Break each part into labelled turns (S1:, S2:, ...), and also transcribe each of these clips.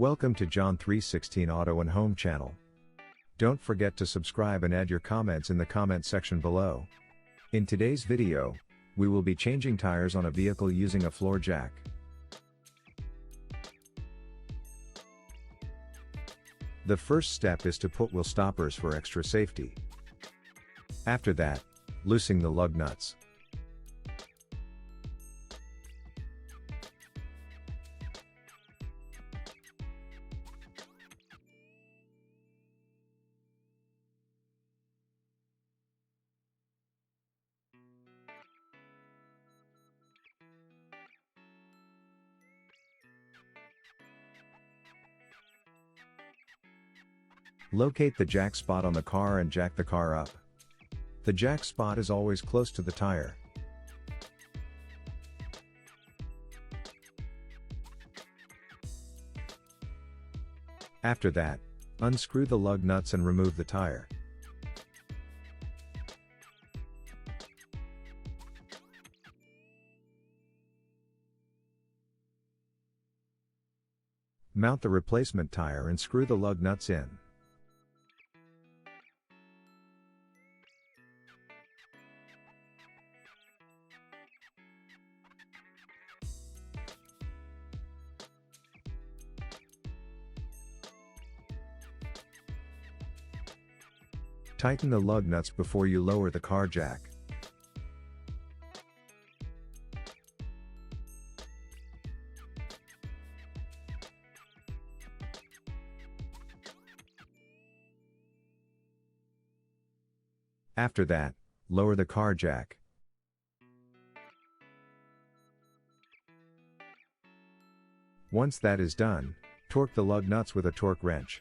S1: Welcome to John 3:16 Auto and Home channel. Don't forget to subscribe and add your comments in the comment section below. In today's video, we will be changing tires on a vehicle using a floor jack. The first step is to put wheel stoppers for extra safety. After that, loosen the lug nuts. Locate the jack spot on the car and jack the car up. The jack spot is always close to the tire. After that, unscrew the lug nuts and remove the tire. Mount the replacement tire and screw the lug nuts in. Tighten the lug nuts before you lower the car jack. After that, lower the car jack. Once that is done, torque the lug nuts with a torque wrench.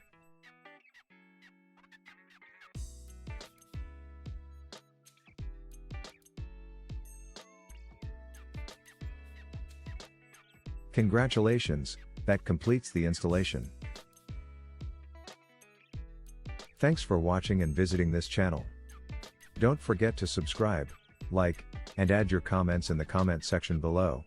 S1: Congratulations, that completes the installation. Thanks for watching and visiting this channel. Don't forget to subscribe, like, and add your comments in the comment section below.